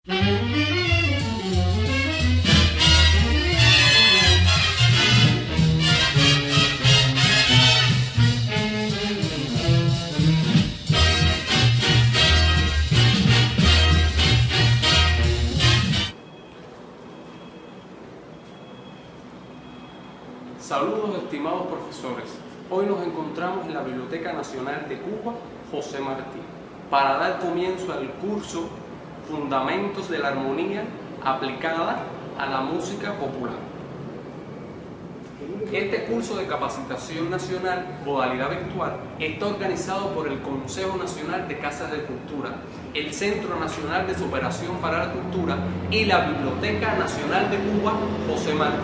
Saludos, estimados profesores. Hoy nos encontramos en la Biblioteca Nacional de Cuba, José Martí, para dar comienzo al curso Fundamentos de la Armonía aplicada a la música popular. Este curso de capacitación nacional, modalidad virtual, está organizado por el Consejo Nacional de Casas de Cultura, el Centro Nacional de Superación para la Cultura y la Biblioteca Nacional de Cuba, José Martí.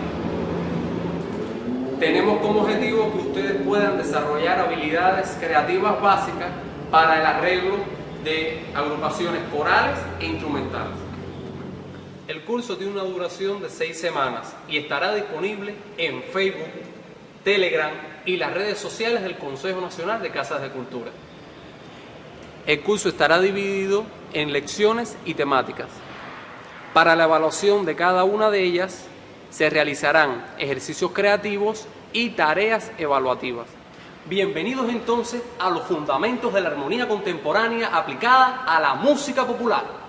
Tenemos como objetivo que ustedes puedan desarrollar habilidades creativas básicas para el arreglo de agrupaciones corales e instrumentales. El curso tiene una duración de 6 semanas y estará disponible en Facebook, Telegram y las redes sociales del Consejo Nacional de Casas de Cultura. El curso estará dividido en lecciones y temáticas. Para la evaluación de cada una de ellas, se realizarán ejercicios creativos y tareas evaluativas. Bienvenidos entonces a los fundamentos de la armonía contemporánea aplicada a la música popular.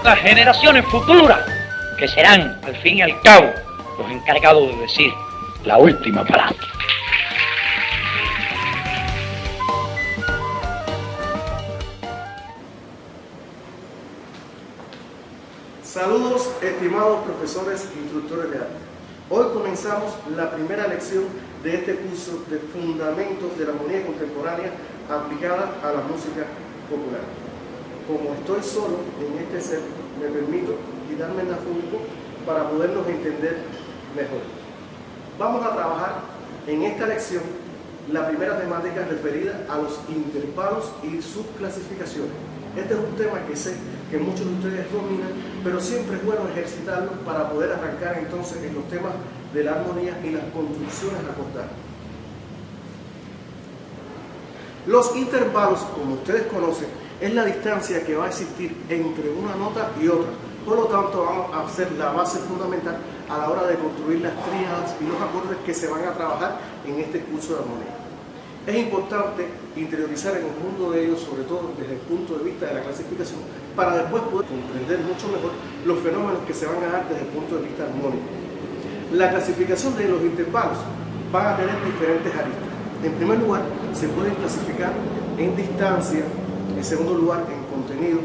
Las generaciones futuras, que serán, al fin y al cabo, los encargados de decir la última palabra. Saludos, estimados profesores e instructores de arte. Hoy comenzamos la primera lección de este curso de Fundamentos de la Armonía Contemporánea aplicada a la música popular. Como estoy solo en este set, me permito quitarme el público para podernos entender mejor. Vamos a trabajar en esta lección la primera temática referida a los intervalos y sus clasificaciones. Este es un tema que sé que muchos de ustedes dominan, pero siempre es bueno ejercitarlo para poder arrancar entonces en los temas de la armonía y las construcciones acordadas. Los intervalos, como ustedes conocen, es la distancia que va a existir entre una nota y otra. Por lo tanto, vamos a hacer la base fundamental a la hora de construir las tríadas y los acordes que se van a trabajar en este curso de armonía. Es importante interiorizar en el mundo de ellos, sobre todo desde el punto de vista de la clasificación, para después poder comprender mucho mejor los fenómenos que se van a dar desde el punto de vista armónico. La clasificación de los intervalos va a tener diferentes aristas. En primer lugar, se pueden clasificar en distancia. En segundo lugar, en contenido,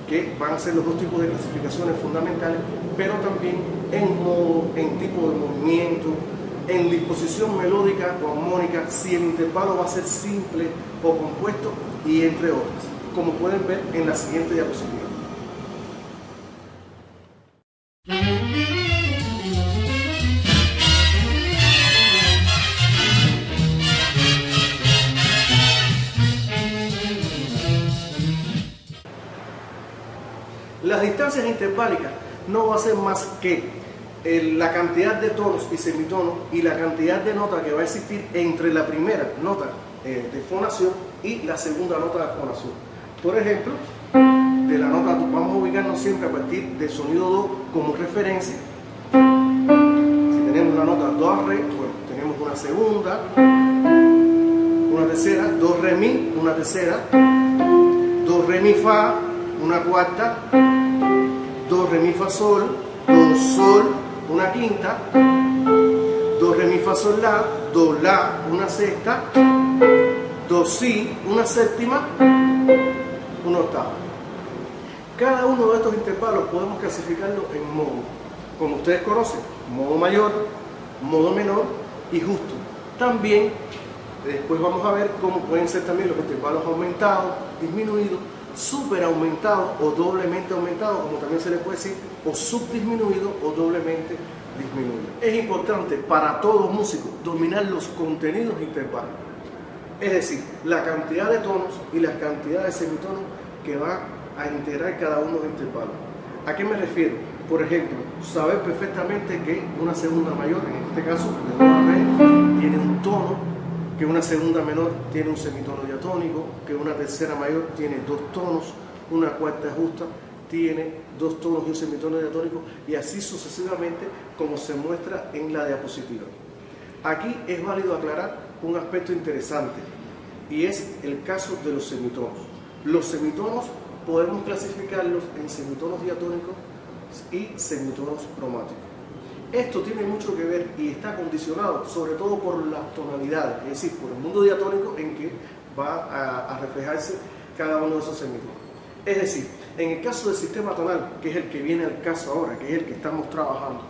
que van a ser los dos tipos de clasificaciones fundamentales, pero también en modo, en tipo de movimiento, en disposición melódica o armónica, si el intervalo va a ser simple o compuesto, y entre otras, como pueden ver en la siguiente diapositiva. Las distancias interválicas no va a ser más que la cantidad de tonos y semitonos y la cantidad de notas que va a existir entre la primera nota de fonación y la segunda nota de fonación. Por ejemplo, de la nota vamos a ubicarnos siempre a partir del sonido do como referencia. Si tenemos la nota do, re, bueno, tenemos una segunda, una tercera, do, re, mi, una tercera, do, re, mi, fa, una cuarta, do, re, mi, fa, sol, do, sol, una quinta, do, re, mi, fa, sol, do, la, una sexta, do, si, una séptima, una octava. Cada uno de estos intervalos podemos clasificarlo en modo, como ustedes conocen, modo mayor, modo menor y justo. También después vamos a ver cómo pueden ser también los intervalos aumentados, disminuidos súper aumentado o doblemente aumentado, como también se le puede decir, o subdisminuido o doblemente disminuido. Es importante para todo músico dominar los contenidos interválicos, es decir, la cantidad de tonos y la cantidad de semitonos que va a integrar cada uno de los intervalos. ¿A qué me refiero? Por ejemplo, saber perfectamente que una segunda mayor, en este caso de do a re, tiene un tono, que una segunda menor tiene un semitono diatónico, que una tercera mayor tiene 2 tonos, una cuarta justa tiene 2 tonos y un semitono diatónico, y así sucesivamente como se muestra en la diapositiva. Aquí es válido aclarar un aspecto interesante, y es el caso de los semitonos. Los semitonos podemos clasificarlos en semitonos diatónicos y semitonos cromáticos. Esto tiene mucho que ver y está condicionado sobre todo por las tonalidades, es decir, por el mundo diatónico en que va a reflejarse cada uno de esos semitonos. Es decir, en el caso del sistema tonal, que es el que viene al caso ahora, que es el que estamos trabajando,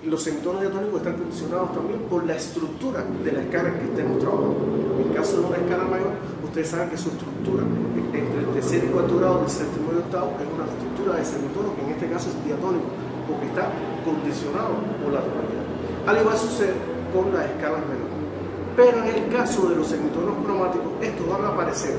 los semitonos diatónicos están condicionados también por la estructura de la escala en que estemos trabajando. En el caso de una escala mayor, ustedes saben que su estructura entre el tercer y cuarto grado, del séptimo y octavo, es una estructura de semitono que en este caso es diatónico, porque está condicionado por la tonalidad. Al igual sucede con las escalas menores. Pero en el caso de los semitonos cromáticos, estos van a aparecer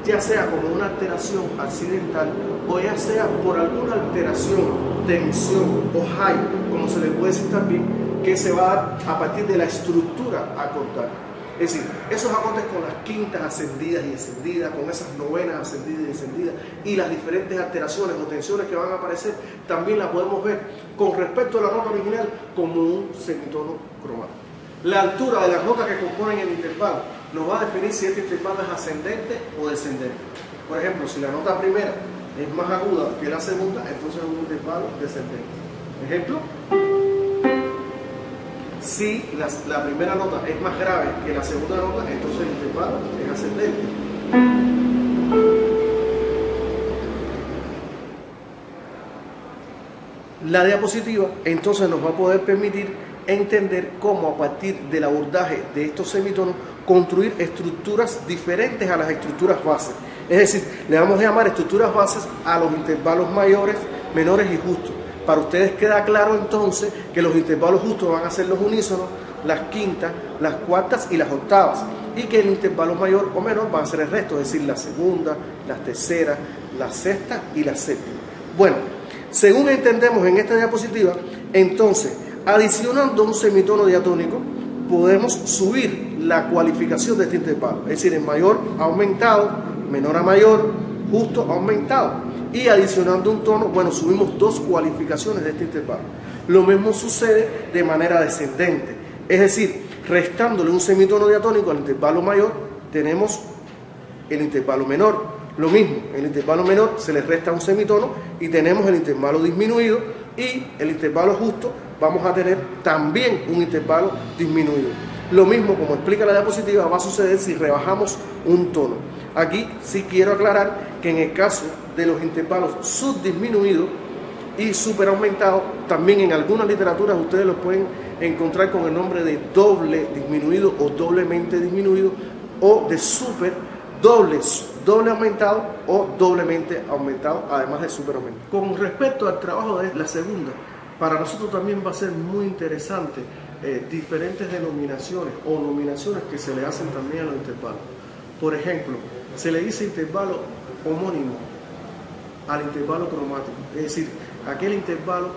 ya sea como una alteración accidental o ya sea por alguna alteración, tensión o high, como se le puede decir también, que se va a dar a partir de la estructura acordal. Es decir, esos acordes con las quintas ascendidas y descendidas, con esas novenas ascendidas y descendidas y las diferentes alteraciones o tensiones que van a aparecer, también las podemos ver con respecto a la nota original como un semitono cromático. La altura de las notas que componen el intervalo nos va a definir si este intervalo es ascendente o descendente. Por ejemplo, si la nota primera es más aguda que la segunda, entonces es un intervalo descendente. Ejemplo, si la primera nota es más grave que la segunda nota, entonces el intervalo es ascendente. La diapositiva entonces nos va a poder permitir entender cómo a partir del abordaje de estos semitonos construir estructuras diferentes a las estructuras bases. Es decir, le vamos a llamar estructuras bases a los intervalos mayores, menores y justos. Para ustedes queda claro entonces que los intervalos justos van a ser los unísonos, las quintas, las cuartas y las octavas, y que el intervalo mayor o menor van a ser el resto, es decir, la segunda, las terceras, la sexta y la séptima. Bueno, según entendemos en esta diapositiva, entonces, adicionando un semitono diatónico, podemos subir la cualificación de este intervalo, es decir, el mayor aumentado, menor a mayor, justo aumentado. Y adicionando un tono, bueno, subimos 2 cualificaciones de este intervalo. Lo mismo sucede de manera descendente, es decir, restándole un semitono diatónico al intervalo mayor, tenemos el intervalo menor. Lo mismo, el intervalo menor se le resta un semitono y tenemos el intervalo disminuido, y el intervalo justo vamos a tener también un intervalo disminuido. Lo mismo, como explica la diapositiva, va a suceder si rebajamos un tono. Aquí sí quiero aclarar que en el caso de los intervalos subdisminuidos y superaumentados, también en algunas literaturas ustedes los pueden encontrar con el nombre de doble disminuido o doblemente disminuido, o de super doble aumentado o doblemente aumentado, además de super aumentado. Con respecto al trabajo de la segunda, para nosotros también va a ser muy interesante diferentes denominaciones o nominaciones que se le hacen también a los intervalos. Por ejemplo, se le dice intervalo homónimo al intervalo cromático, es decir, aquel intervalo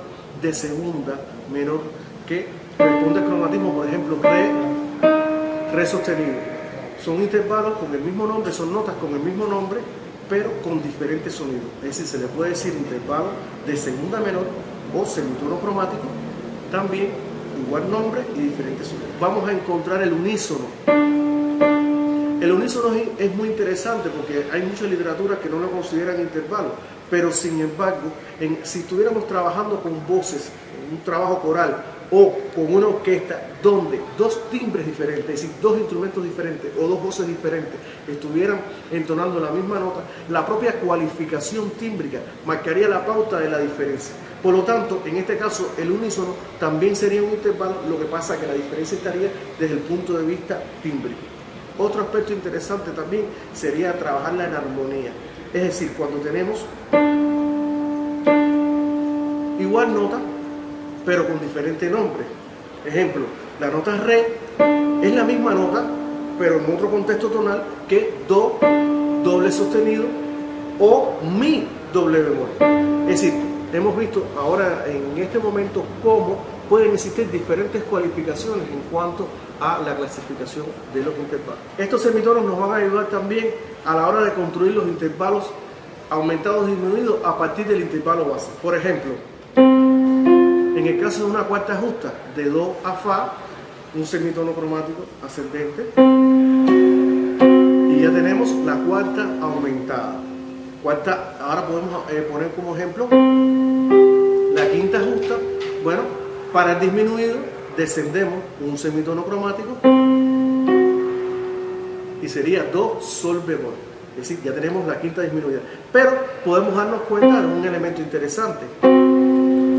de segunda menor que responde al cromatismo, por ejemplo, re sostenido. Son intervalos con el mismo nombre, son notas con el mismo nombre, pero con diferentes sonidos. Es decir, se le puede decir intervalo de segunda menor o semitono cromático, también igual nombre y diferentes sonidos. Vamos a encontrar el unísono. El unísono es muy interesante porque hay muchas literaturas que no lo consideran intervalo, pero sin embargo, si estuviéramos trabajando con voces, en un trabajo coral o con una orquesta donde 2 timbres diferentes, es decir, 2 instrumentos diferentes o 2 voces diferentes estuvieran entonando la misma nota, la propia cualificación tímbrica marcaría la pauta de la diferencia. Por lo tanto, en este caso, el unísono también sería un intervalo, lo que pasa es que la diferencia estaría desde el punto de vista tímbrico. Otro aspecto interesante también sería trabajarla en armonía. Es decir, cuando tenemos igual nota, pero con diferente nombre. Ejemplo, la nota re es la misma nota, pero en otro contexto tonal que do doble sostenido o mi doble bemol. Es decir, hemos visto ahora en este momento cómo pueden existir diferentes cualificaciones en cuanto a la clasificación de los intervalos. Estos semitonos nos van a ayudar también a la hora de construir los intervalos aumentados y disminuidos a partir del intervalo base. Por ejemplo, en el caso de una cuarta justa de do a fa, un semitono cromático ascendente, y ya tenemos la cuarta aumentada. Ahora podemos poner como ejemplo la quinta justa. Bueno, para el disminuido descendemos un semitono cromático y sería do sol bemol. Es decir, ya tenemos la quinta disminuida. Pero podemos darnos cuenta de un elemento interesante.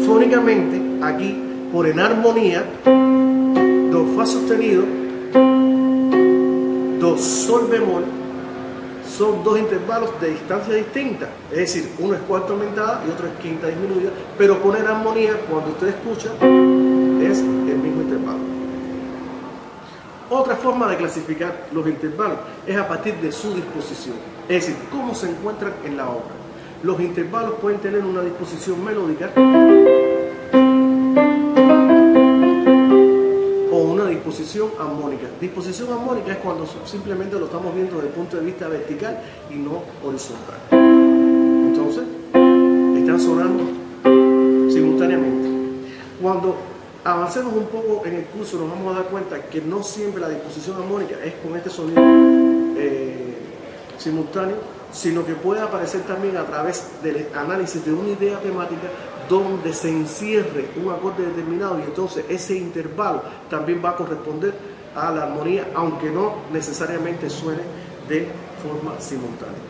Fónicamente, aquí, por enarmonía, do fa sostenido, do sol bemol, son dos intervalos de distancia distinta. Es decir, uno es cuarta aumentada y otro es quinta disminuida, pero con enarmonía, cuando usted escucha, es el mismo intervalo. Otra forma de clasificar los intervalos es a partir de su disposición, es decir, cómo se encuentran en la obra. Los intervalos pueden tener una disposición melódica o una disposición armónica. Disposición armónica es cuando simplemente lo estamos viendo desde el punto de vista vertical y no horizontal. Entonces, están sonando simultáneamente. Cuando avancemos un poco en el curso nos vamos a dar cuenta que no siempre la disposición armónica es con este sonido simultáneo, sino que puede aparecer también a través del análisis de una idea temática donde se encierre un acorde determinado y entonces ese intervalo también va a corresponder a la armonía, aunque no necesariamente suene de forma simultánea.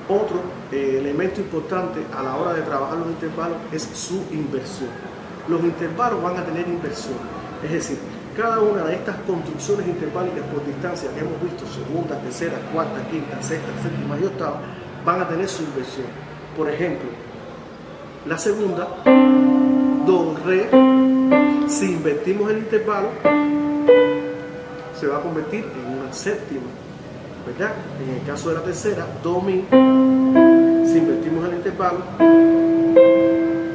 Otro elemento importante a la hora de trabajar los intervalos es su inversión. Los intervalos van a tener inversión, es decir, cada una de estas construcciones interválicas por distancia que hemos visto, segunda, tercera, cuarta, quinta, sexta, séptima y octava, van a tener su inversión. Por ejemplo, la segunda, do, re, si invertimos el intervalo, se va a convertir en una séptima, ¿verdad? En el caso de la tercera, do, mi, si invertimos el intervalo,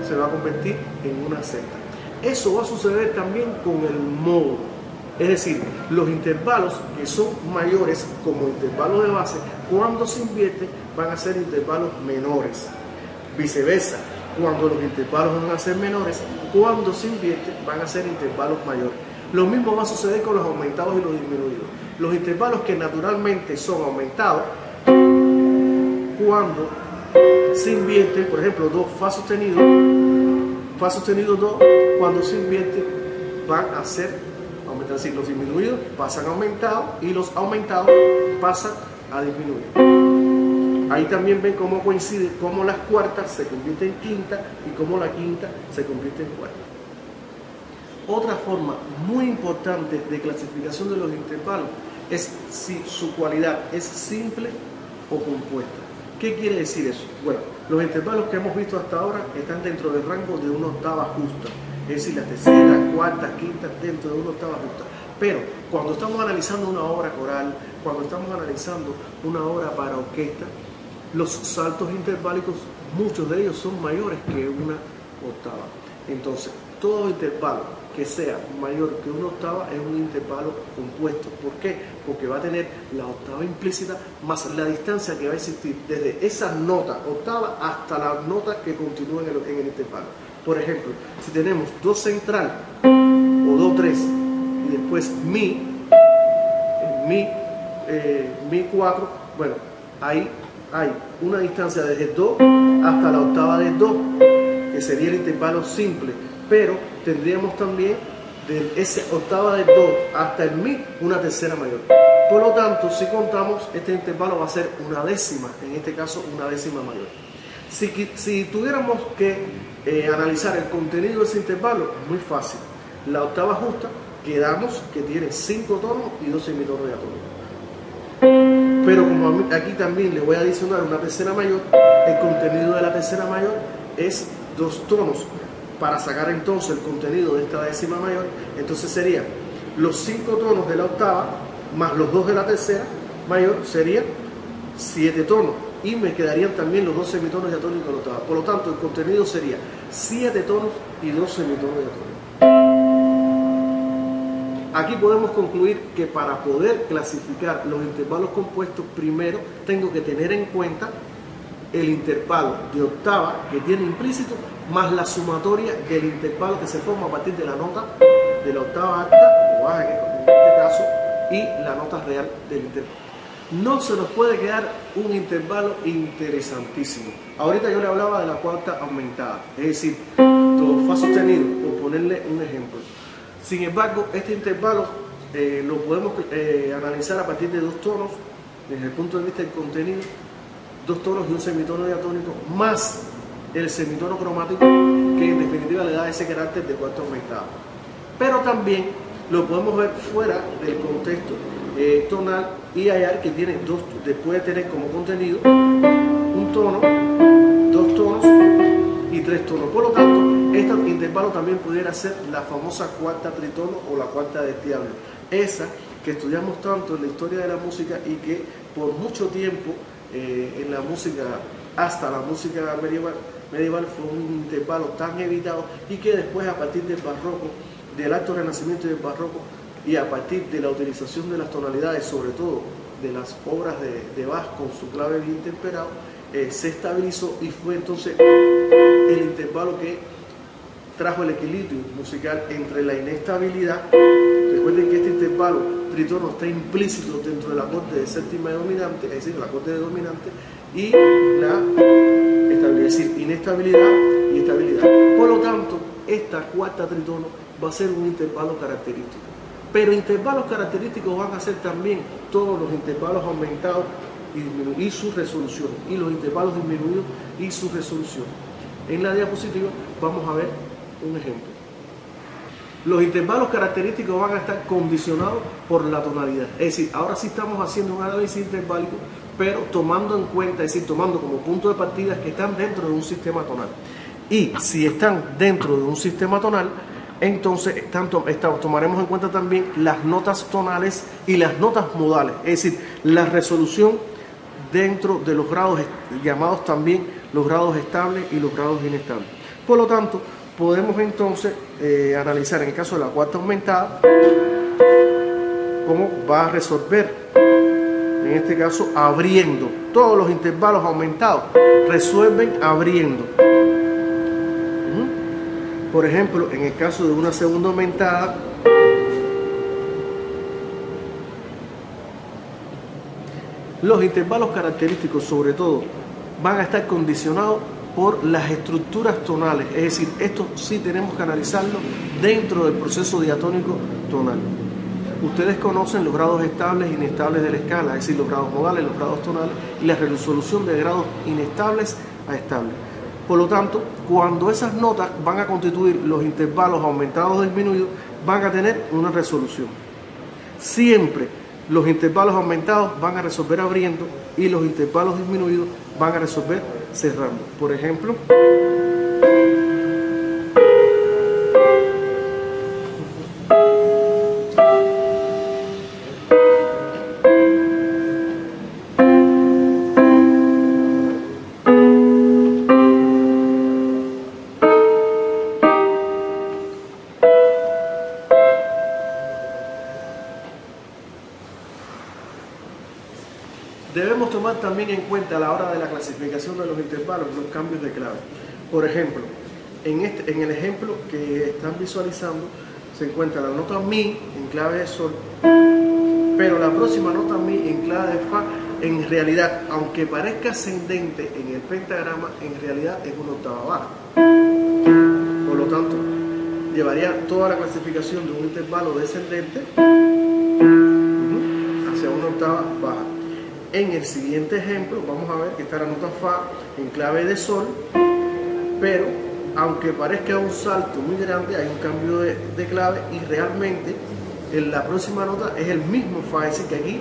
se va a convertir en una sexta. Eso va a suceder también con el modo, es decir, los intervalos que son mayores como intervalos de base, cuando se invierte van a ser intervalos menores. Viceversa, cuando los intervalos van a ser menores, cuando se invierte van a ser intervalos mayores. Lo mismo va a suceder con los aumentados y los disminuidos. Los intervalos que naturalmente son aumentados, cuando se invierte, por ejemplo, do, fa sostenido, do, cuando se invierte van a ser aumentados. Es decir, los disminuidos pasan a aumentados y los aumentados pasan a disminuidos. Ahí también ven cómo coincide, cómo las cuartas se convierten en quinta y cómo la quinta se convierte en cuarta. Otra forma muy importante de clasificación de los intervalos es si su cualidad es simple o compuesta. ¿Qué quiere decir eso? Bueno, los intervalos que hemos visto hasta ahora están dentro del rango de una octava justa, es decir, la tercera, cuarta, quinta, dentro de una octava justa. Pero cuando estamos analizando una obra coral, cuando estamos analizando una obra para orquesta, los saltos interválicos, muchos de ellos son mayores que una octava. Entonces, todo intervalo que sea mayor que una octava es un intervalo compuesto. ¿Por qué? Porque va a tener la octava implícita más la distancia que va a existir desde esa nota octava hasta la nota que continúa en el intervalo. Por ejemplo, si tenemos do central o do 3 y después mi 4, bueno, ahí hay una distancia desde do hasta la octava de do, que sería el intervalo simple, pero tendríamos también de esa octava de do hasta el mi una tercera mayor. Por lo tanto, si contamos, este intervalo va a ser una décima, en este caso una décima mayor. Si tuviéramos que analizar el contenido de ese intervalo, muy fácil. La octava justa, quedamos que tiene 5 tonos y 2 semitonos diatónicos. Pero como aquí también le voy a adicionar una tercera mayor, el contenido de la tercera mayor es 2 tonos. Para sacar entonces el contenido de esta décima mayor, entonces serían los 5 tonos de la octava más los 2 de la tercera mayor, serían 7 tonos, y me quedarían también los 2 semitonos diatónicos de la octava. Por lo tanto, el contenido sería 7 tonos y 2 semitonos diatónicos. Aquí podemos concluir que para poder clasificar los intervalos compuestos, primero tengo que tener en cuenta el intervalo de octava que tiene implícito más la sumatoria del intervalo que se forma a partir de la nota de la octava alta o baja en este caso y la nota real del intervalo. No se nos puede quedar un intervalo interesantísimo. Ahorita yo le hablaba de la cuarta aumentada, es decir, do, fa sostenido, por ponerle un ejemplo. Sin embargo, este intervalo lo podemos analizar a partir de 2 tonos, desde el punto de vista del contenido, 2 tonos y un semitono diatónico, más el semitono cromático, que en definitiva le da ese carácter de cuarta aumentada. Pero también lo podemos ver fuera del contexto tonal y hallar que tiene puede tener como contenido un tono, 2 tonos y 3 tonos. Por lo tanto, este intervalo también pudiera ser la famosa cuarta tritono o la cuarta del diablo, esa que estudiamos tanto en la historia de la música y que por mucho tiempo en la música, hasta la música medieval fue un intervalo tan evitado, y que después, a partir del barroco, del alto renacimiento y del barroco, y a partir de la utilización de las tonalidades, sobre todo de las obras de Bach con su clave bien temperado, se estabilizó, y fue entonces el intervalo que trajo el equilibrio musical entre la inestabilidad. Recuerden que este intervalo tritono está implícito dentro del acorde de séptima dominante, es decir, el acorde de dominante, y la estabilidad, es decir, inestabilidad y estabilidad. Por lo tanto, esta cuarta tritono va a ser un intervalo característico. Pero intervalos característicos van a ser también todos los intervalos aumentados y su resolución, y los intervalos disminuidos y su resolución. En la diapositiva vamos a ver un ejemplo. Los intervalos característicos van a estar condicionados por la tonalidad. Es decir, ahora sí estamos haciendo un análisis interválico, pero tomando en cuenta, es decir, tomando como punto de partida que están dentro de un sistema tonal. Y si están dentro de un sistema tonal, entonces tomaremos en cuenta también las notas tonales y las notas modales, es decir, la resolución dentro de los grados llamados también los grados estables y los grados inestables. Por lo tanto, podemos entonces analizar en el caso de la cuarta aumentada cómo va a resolver, en este caso abriendo. Todos los intervalos aumentados resuelven abriendo. Por ejemplo, en el caso de una segunda aumentada, los intervalos característicos sobre todo van a estar condicionados por las estructuras tonales, es decir, esto sí tenemos que analizarlo dentro del proceso diatónico tonal. Ustedes conocen los grados estables e inestables de la escala, es decir, los grados modales, los grados tonales y la resolución de grados inestables a estables. Por lo tanto, cuando esas notas van a constituir los intervalos aumentados o disminuidos, van a tener una resolución. Siempre los intervalos aumentados van a resolver abriendo y los intervalos disminuidos van a resolver cerrando. Por ejemplo, debemos tomar también en cuenta a la hora de la clasificación de los intervalos los cambios de clave. Por ejemplo, en el ejemplo que están visualizando se encuentra la nota mi en clave de sol, pero la próxima nota mi en clave de fa, en realidad, aunque parezca ascendente en el pentagrama, en realidad es una octava baja. Por lo tanto, llevaría toda la clasificación de un intervalo descendente hacia una octava baja. En el siguiente ejemplo vamos a ver que está la nota fa en clave de sol, pero aunque parezca un salto muy grande, hay un cambio de clave y realmente en la próxima nota es el mismo fa, es decir, que aquí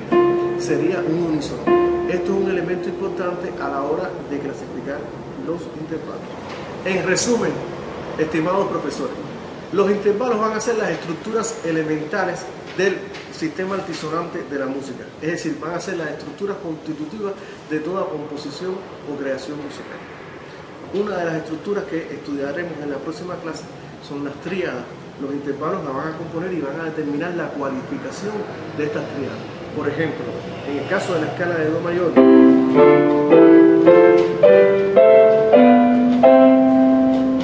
sería un unísono. Esto es un elemento importante a la hora de clasificar los intervalos. En resumen, estimados profesores, los intervalos van a ser las estructuras elementales del sistema altisonante de la música, es decir, van a ser las estructuras constitutivas de toda composición o creación musical. Una de las estructuras que estudiaremos en la próxima clase son las tríadas. Los intervalos la van a componer y van a determinar la cualificación de estas tríadas. Por ejemplo, en el caso de la escala de Do mayor,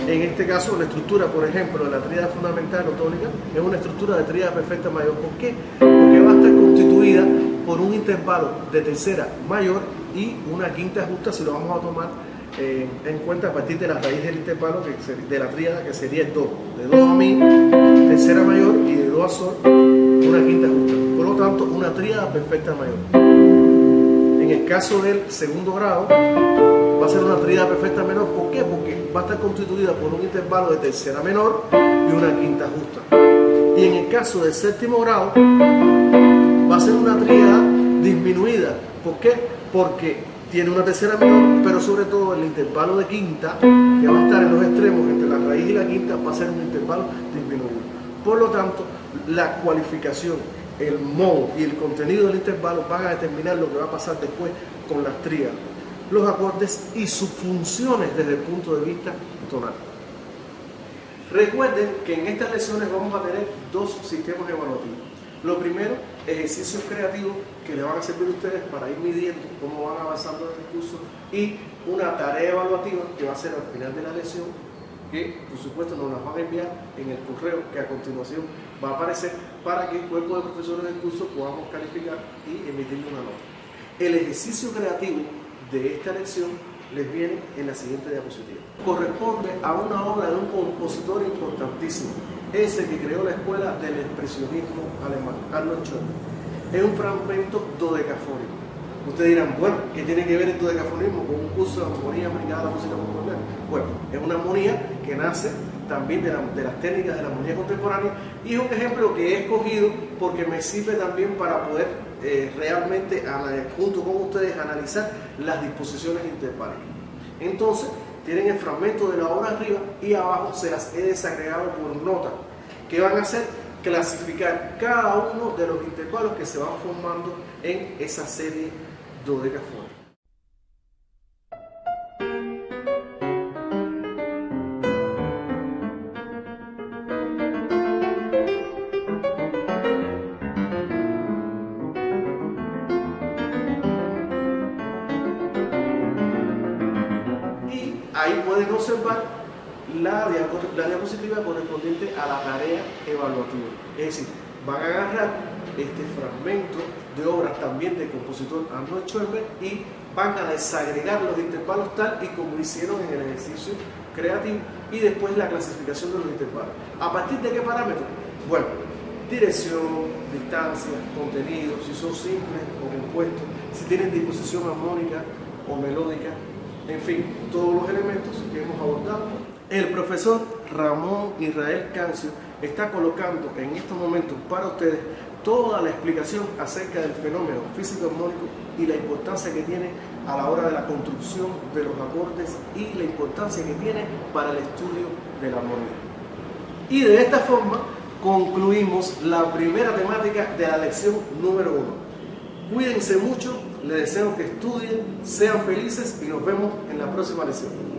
en este caso la estructura, por ejemplo, de la tríada fundamental o tónica es una estructura de tríada perfecta mayor. ¿Por qué? Porque va a estar constituida por un intervalo de tercera mayor y una quinta justa, si lo vamos a tomar en cuenta a partir de la raíz del intervalo de la tríada, que sería el Do, de Do a Mi, tercera mayor, y de Do a Sol, una quinta justa. Por lo tanto, una tríada perfecta mayor. En el caso del segundo grado, va a ser una tríada perfecta menor. ¿Por qué? Porque va a estar constituida por un intervalo de tercera menor y una quinta justa. Y en el caso del séptimo grado, va a ser una tríada disminuida. ¿Por qué? Porque tiene una tercera menor, pero sobre todo el intervalo de quinta, que va a estar en los extremos entre la raíz y la quinta, va a ser un intervalo disminuido. Por lo tanto, la cualificación, el modo y el contenido del intervalo van a determinar lo que va a pasar después con las tríadas, los acordes y sus funciones desde el punto de vista tonal. Recuerden que en estas lecciones vamos a tener dos sistemas evaluativos. Lo primero, ejercicios creativos que les van a servir a ustedes para ir midiendo cómo van avanzando en el curso, y una tarea evaluativa que va a ser al final de la lección, que por supuesto nos las van a enviar en el correo que a continuación va a aparecer, para que el cuerpo de profesores del curso podamos calificar y emitirle una nota. El ejercicio creativo de esta lección les viene en la siguiente diapositiva. Corresponde a una obra de un compositor importantísimo, ese que creó la escuela del expresionismo alemán, Arnold Schoenberg. Es un fragmento dodecafónico. Ustedes dirán, bueno, ¿qué tiene que ver el dodecafonismo con un curso de armonía aplicada a la música popular? Bueno, es una armonía que nace también de las técnicas de la armonía contemporánea, y es un ejemplo que he escogido porque me sirve también para poder realmente, junto con ustedes, analizar las disposiciones intervales. Entonces, tienen el fragmento de la obra arriba y abajo se las he desagregado por notas, que van a hacer clasificar cada uno de los intervalos que se van formando en esa serie dodecafónica. Y ahí pueden observar la diapositiva correspondiente a la tarea evaluativa. Es decir, van a agarrar este fragmento de obras también del compositor Arnold Schoenberg y van a desagregar los intervalos tal y como hicieron en el ejercicio creativo, y después la clasificación de los intervalos. ¿A partir de qué parámetros? Bueno, dirección, distancia, contenido, si son simples o compuestos, si tienen disposición armónica o melódica, en fin, todos los elementos que hemos abordado. El profesor Ramón Israel Cancio está colocando en estos momentos para ustedes toda la explicación acerca del fenómeno físico armónico y la importancia que tiene a la hora de la construcción de los acordes y la importancia que tiene para el estudio de la armonía. Y de esta forma concluimos la primera temática de la lección número 1. Cuídense mucho, les deseo que estudien, sean felices y nos vemos en la próxima lección.